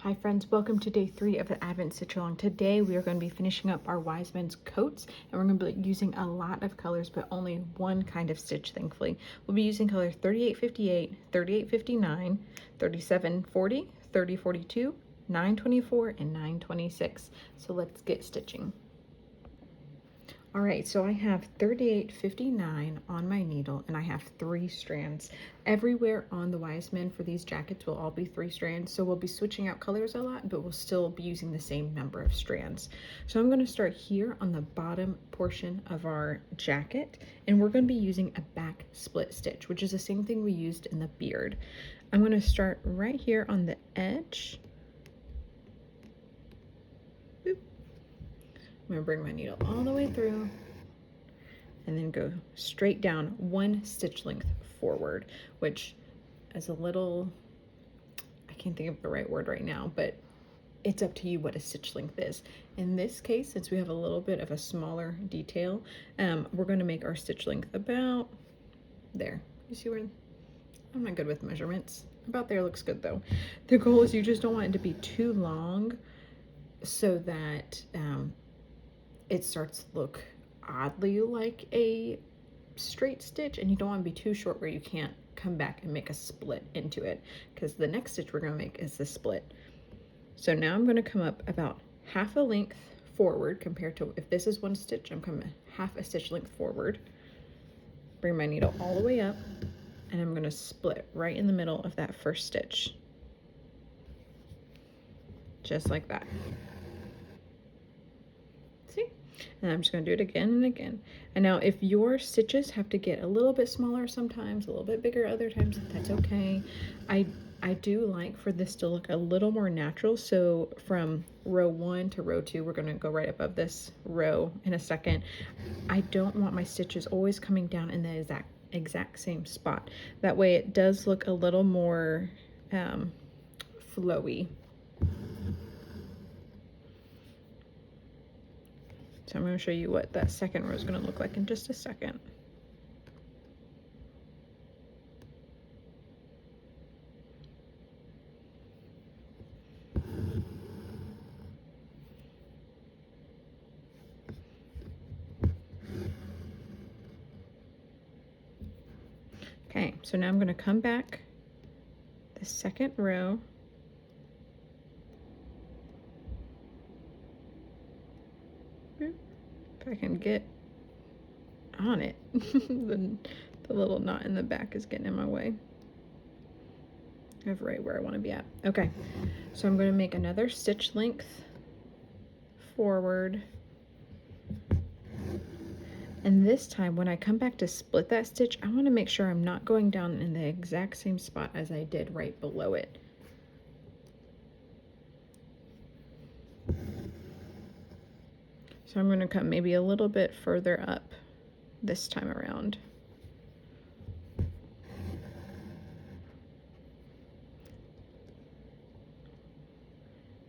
Hi friends, welcome to day 3 of the Advent Stitch Along. Today we are going to be finishing up our Wise Men's coats, and we're going to be using a lot of colors but only one kind of stitch, thankfully. We'll be using color 3858, 3859, 3740, 3042, 924, and 926. So let's get stitching. All right, so I have 3859 on my needle and I have 3 strands. Everywhere on the Wise Men for these jackets will all be 3 strands, so we'll be switching out colors a lot, but we'll still be using the same number of strands. So I'm going to start here on the bottom portion of our jacket, and we're going to be using a back split stitch, which is the same thing we used in the beard. I'm going to start right here on the edge. I'm going to bring my needle all the way through and then go straight down 1 stitch length forward, which is a little, I can't think of the right word right now, but it's up to you what a stitch length is. In this case, since we have a little bit of a smaller detail, we're going to make our stitch length about there. You see where, I'm not good with measurements. About there looks good though. The goal is you just don't want it to be too long so that it starts to look oddly like a straight stitch, and you don't want to be too short where you can't come back and make a split into it, because the next stitch we're going to make is the split. So now I'm going to come up about half a length forward compared to, if this is 1 stitch, I'm coming half a stitch length forward, bring my needle all the way up, and I'm going to split right in the middle of that first stitch, just like that. See? And I'm just going to do it again and again. And now if your stitches have to get a little bit smaller sometimes, a little bit bigger other times, that's okay. I do like for this to look a little more natural. So from row 1 to row 2, we're going to go right above this row in a second. I don't want my stitches always coming down in the exact same spot. That way it does look a little more flowy. So I'm going to show you what that second row is going to look like in just a second. Okay, so now I'm going to come back the second row. If I can get on it. the little knot in the back is getting in my way of right where I want to be at. Okay, so I'm going to make another stitch length forward, and this time when I come back to split that stitch, I want to make sure I'm not going down in the exact same spot as I did right below it. So I'm going to come maybe a little bit further up this time around.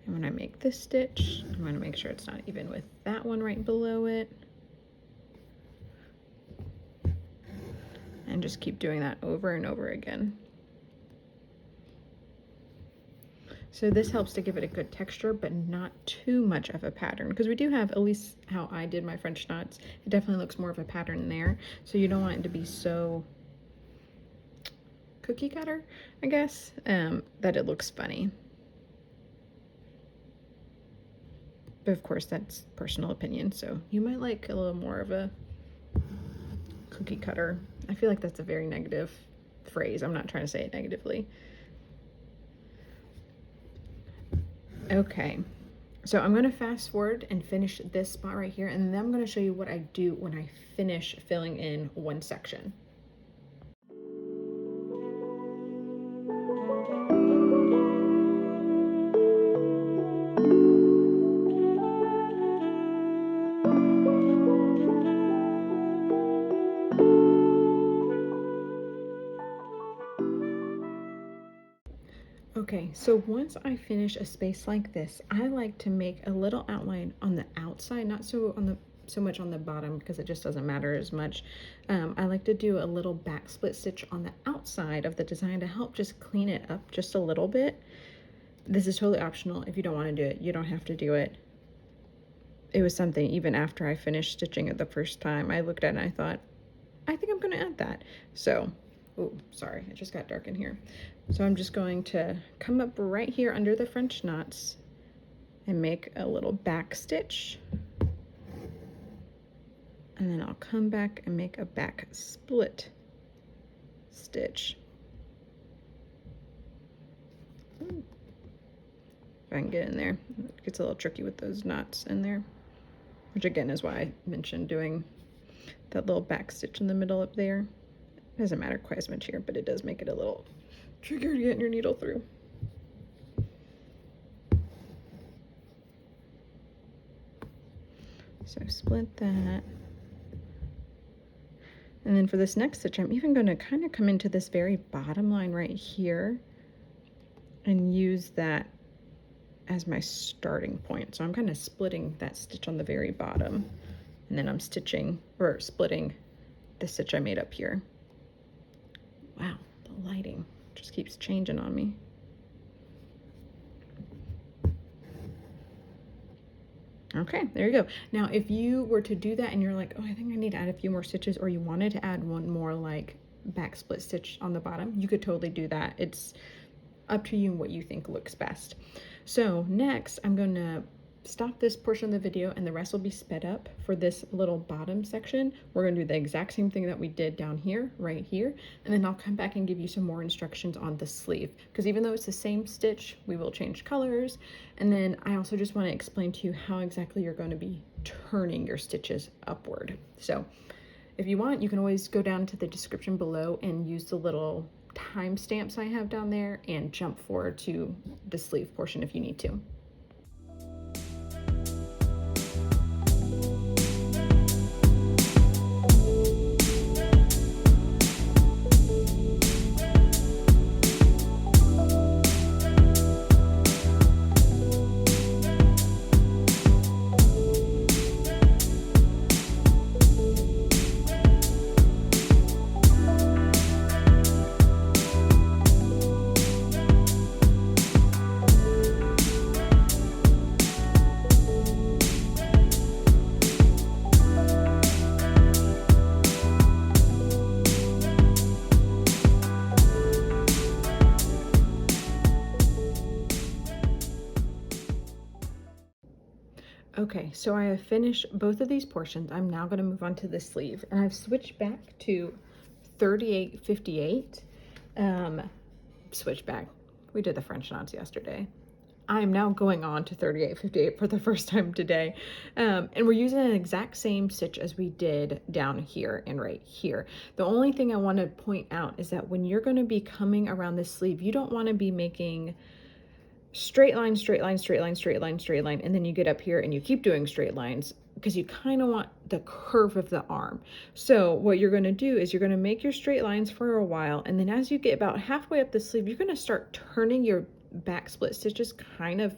And when I make this stitch, I'm going to make sure it's not even with that one right below it. And just keep doing that over and over again. So this helps to give it a good texture, but not too much of a pattern, because we do have, at least how I did my French knots, it definitely looks more of a pattern there. So you don't want it to be so cookie cutter, I guess, that it looks funny. But of course, that's personal opinion, so you might like a little more of a cookie cutter. I feel like that's a very negative phrase. I'm not trying to say it negatively. Okay, so I'm going to fast forward and finish this spot right here, and then I'm going to show you what I do when I finish filling in one section. Okay, so once I finish a space like this, I like to make a little outline on the outside, not so much on the bottom, because it just doesn't matter as much. I like to do a little back split stitch on the outside of the design to help just clean it up just a little bit. This is totally optional. If you don't want to do it, you don't have to do it. It was something, even after I finished stitching it the first time, I looked at it and I thought, I think I'm going to add that. So, oh, sorry, it just got dark in here. So I'm just going to come up right here under the French knots and make a little back stitch. And then I'll come back and make a back split stitch. Ooh. If I can get in there. It gets a little tricky with those knots in there, which again is why I mentioned doing that little back stitch in the middle up there. It doesn't matter quite as much here, but it does make it a little trickier to get your needle through. So split that. And then for this next stitch, I'm even going to kind of come into this very bottom line right here and use that as my starting point. So I'm kind of splitting that stitch on the very bottom, and then I'm stitching or splitting the stitch I made up here. Wow, the lighting just keeps changing on me. Okay, there you go. Now, if you were to do that and you're like, oh, I think I need to add a few more stitches, or you wanted to add one more like back split stitch on the bottom, you could totally do that. It's up to you and what you think looks best. So next, I'm going to stop this portion of the video and the rest will be sped up. For this little bottom section, we're going to do the exact same thing that we did down here, right here, and then I'll come back and give you some more instructions on the sleeve, because even though it's the same stitch, we will change colors. And then I also just want to explain to you how exactly you're going to be turning your stitches upward. So if you want, you can always go down to the description below and use the little timestamps I have down there and jump forward to the sleeve portion if you need to. Okay, so I have finished both of these portions. I'm now going to move on to the sleeve, and I've switched back to 3858. Switch back. We did the French knots yesterday. I am now going on to 3858 for the first time today. And we're using an exact same stitch as we did down here and right here. The only thing I want to point out is that when you're going to be coming around this sleeve, you don't want to be making straight line, straight line, straight line, straight line, straight line, and then you get up here and you keep doing straight lines, because you kind of want the curve of the arm. So what you're going to do is you're going to make your straight lines for a while, and then as you get about halfway up the sleeve, you're going to start turning your back split stitches kind of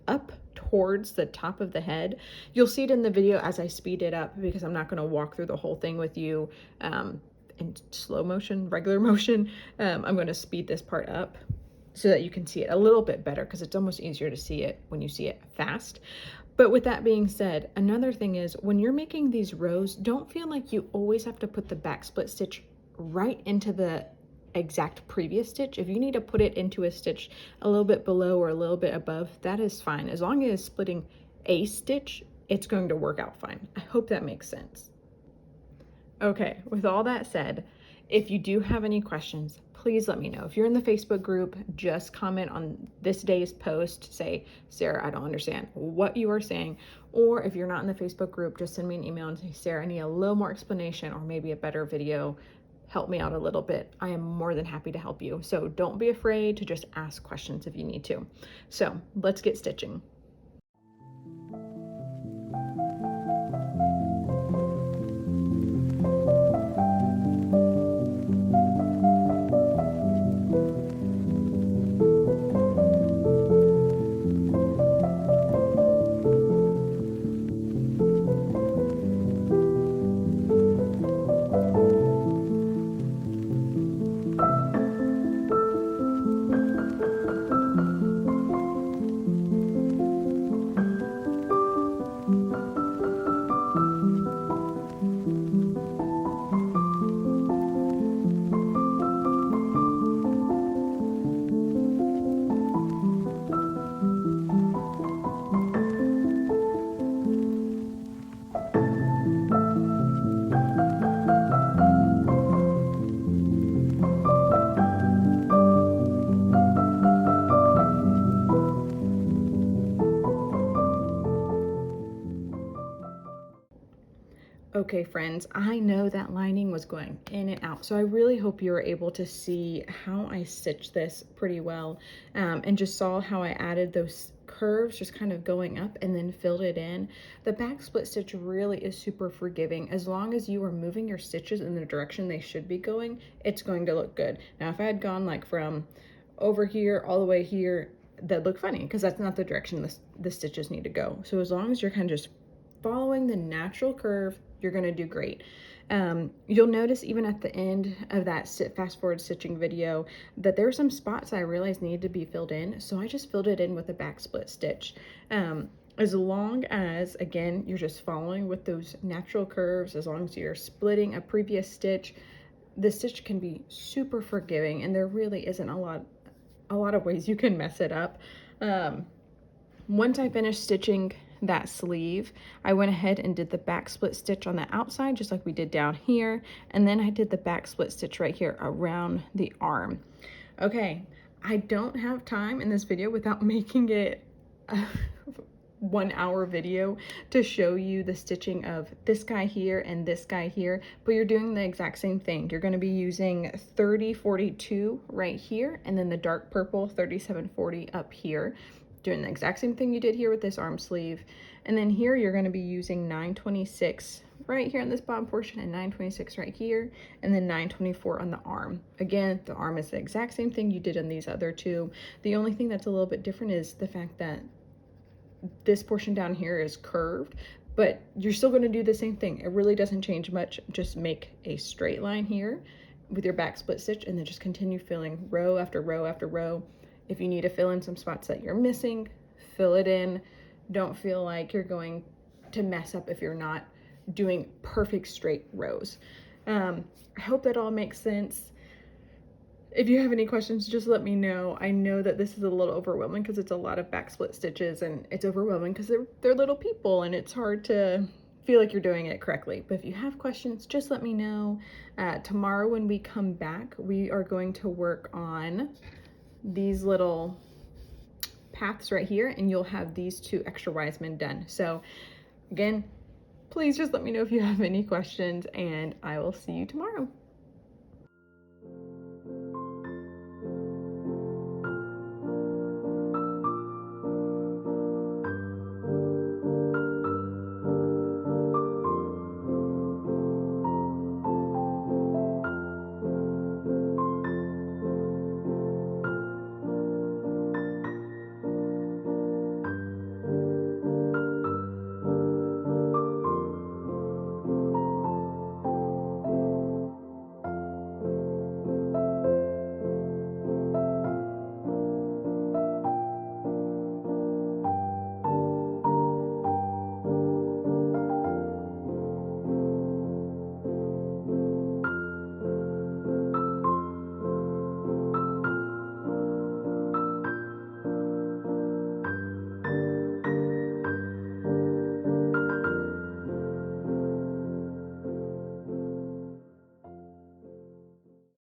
up towards the top of the head. You'll see it in the video as I speed it up, because I'm not going to walk through the whole thing with you in slow motion, regular motion. I'm going to speed this part up so that you can see it a little bit better, because it's almost easier to see it when you see it fast. But with that being said, another thing is when you're making these rows, don't feel like you always have to put the back split stitch right into the exact previous stitch. If you need to put it into a stitch a little bit below or a little bit above, that is fine. As long as it's splitting a stitch, it's going to work out fine. I hope that makes sense. Okay, with all that said, if you do have any questions, please let me know. If you're in the Facebook group, just comment on this day's post, say, Sarah, I don't understand what you are saying. Or if you're not in the Facebook group, just send me an email and say, Sarah, I need a little more explanation or maybe a better video. Help me out a little bit. I am more than happy to help you. So don't be afraid to just ask questions if you need to. So let's get stitching. Okay, friends, I know that lining was going in and out, so I really hope you were able to see how I stitched this pretty well, and just saw how I added those curves just kind of going up and then filled it in. The back split stitch really is super forgiving. As long as you are moving your stitches in the direction they should be going, it's going to look good. Now, if I had gone like from over here all the way here, that'd look funny because that's not the direction the stitches need to go. So as long as you're kind of just following the natural curve, you're gonna do great. You'll notice even at the end of that fast forward stitching video that there were some spots I realized needed to be filled in, so I just filled it in with a back split stitch. As long as, again, you're just following with those natural curves, as long as you're splitting a previous stitch, the stitch can be super forgiving, and there really isn't a lot of ways you can mess it up. Once I finished stitching that sleeve, I went ahead and did the back split stitch on the outside, just like we did down here, and then I did the back split stitch right here around the arm. Okay, I don't have time in this video without making it a 1 hour video to show you the stitching of this guy here and this guy here, but you're doing the exact same thing. You're going to be using 3042 right here, and then the dark purple 3740 up here, doing the exact same thing you did here with this arm sleeve. And then here you're going to be using 926 right here in this bottom portion and 926 right here, and then 924 on the arm. Again, the arm is the exact same thing you did on these other two. The only thing that's a little bit different is the fact that this portion down here is curved, but you're still going to do the same thing. It really doesn't change much. Just make a straight line here with your back split stitch and then just continue filling row after row after row. If you need to fill in some spots that you're missing, fill it in. Don't feel like you're going to mess up if you're not doing perfect straight rows. I hope that all makes sense. If you have any questions, just let me know. I know that this is a little overwhelming because it's a lot of back split stitches, and it's overwhelming because they're little people and it's hard to feel like you're doing it correctly. But if you have questions, just let me know. Tomorrow when we come back, we are going to work on these little paths right here, and you'll have these 2 extra Wiseman done. So again, please just let me know if you have any questions, and I will see you tomorrow.